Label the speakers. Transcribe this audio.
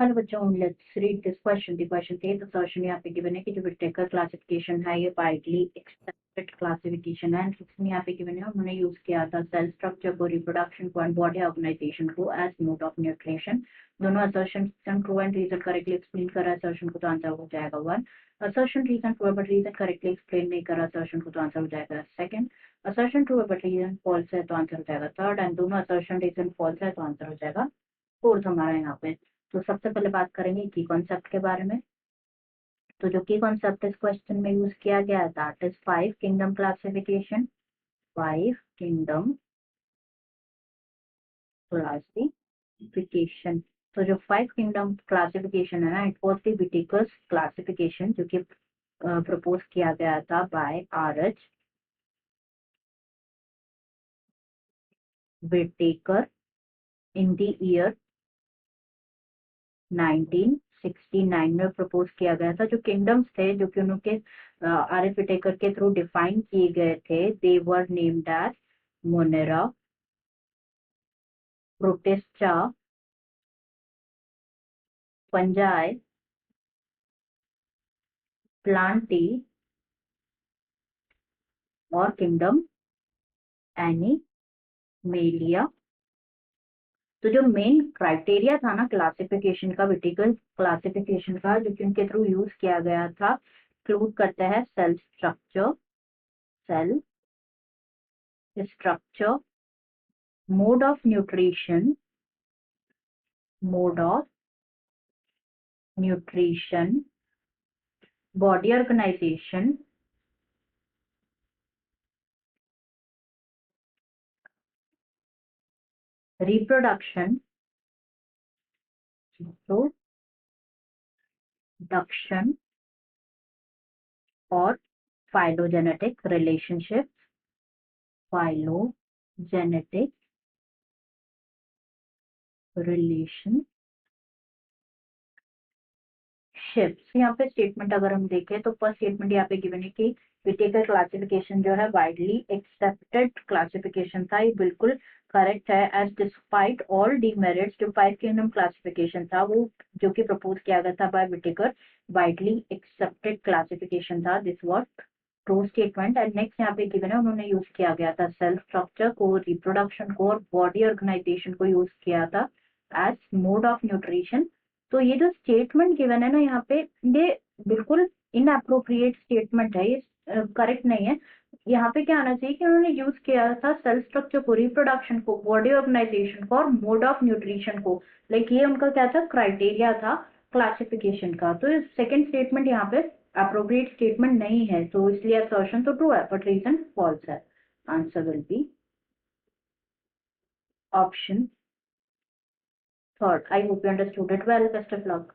Speaker 1: Hello बच्चों, let's read this question. The question says assertion यहाँ पे गिवन है कि जो विटेकर क्लासिफिकेशन है ये वाइडली एक्सेप्टेड क्लासिफिकेशन है। इसमें यहाँ पे गिवन है उन्होंने यूज किया था सेल स्ट्रक्चर को, रिप्रोडक्शन को एंड बॉडी ऑर्गेनाइजेशन को एज मोड ऑफ न्यूट्रिशन। दोनों assertion true and reason correctly explain करा असर्शन को तो आंसर हो जाएगा 1। असर्शन रीजन ट्रू है बट रीजन करेक्टली एक्सप्लेन नहीं करा असर्शन को तो आंसर हो जाएगा 2nd। असर्शन ट्रू है बट रीजन फॉल्स है तो आंसर हो जाएगा 3rd। एंड दोनों असर्शन रीजन फॉल्स है तो आंसर हो जाएगा 4th हमारा यहाँ पे। तो सबसे पहले बात करेंगे की कॉन्सेप्ट के बारे में। तो जो की कॉन्सेप्ट इस क्वेश्चन में यूज किया गया है that is 5 kingdom classification. 5 kingdom classification. तो जो 5 किंगडम क्लासिफिकेशन है ना, it was the Whittaker's classification जो कि प्रपोज किया गया था बाय आर.एच. विटेकर इन द ईयर 1969 में प्रपोज किया गया था। जो किंगडम्स थे जो कि उनके आर.एच. विटेकर के थ्रू डिफाइन किए गए थे, they were named as Monera, Protista, Fungi, Plantae और किंगडम एनिमेलिया। तो जो मेन क्राइटेरिया था ना क्लासिफिकेशन का, विटिकल क्लासिफिकेशन का, जो कि उनके थ्रू यूज किया गया था, इंक्लूड करता है cell structure, mode of nutrition, mode of nutrition, body organisation, reproduction, production और फाइलोजेनेटिक रिलेशनशिप, फाइलोजेनेटिक रिलेशनशिप्स। यहाँ पे स्टेटमेंट अगर हम देखें तो फर्स्ट स्टेटमेंट यहाँ पे गिवन है कि विटेकर क्लासिफिकेशन जो है वाइडली एक्सेप्टेड क्लासिफिकेशन था। ये बिल्कुल करेक्ट है। एज डिस्पाइट ऑल डीमेरिट्स, जो 5 किंगडम क्लासिफिकेशन था वो जो कि प्रपोज किया गया था by Whittaker, widely accepted classification था। This was true statement. And next यहाँ पे गिवन है उन्होंने यूज किया गया था सेल स्ट्रक्चर को, रिप्रोडक्शन को और बॉडी ऑर्गेनाइजेशन को यूज किया था एज मोड ऑफ न्यूट्रिशन। तो ये जो स्टेटमेंट गिवन है ना यहाँ पे, ये बिल्कुल इनअप्रोप्रिएट स्टेटमेंट है, ये करेक्ट नहीं है। यहाँ पे क्या आना चाहिए कि उन्होंने यूज किया था सेल स्ट्रक्चर को, रिप्रोडक्शन को, बॉडी ऑर्गेनाइजेशन को और मोड ऑफ न्यूट्रिशन को। लाइक ये उनका क्या था, क्राइटेरिया था क्लासिफिकेशन का। तो सेकंड स्टेटमेंट यहाँ पे अप्रोप्रिएट स्टेटमेंट नहीं है, तो इसलिए असर्शन तो ट्रू है बट रीजन फॉल्स है। Answer will be option 3rd। I hope you understood it well. Best of luck.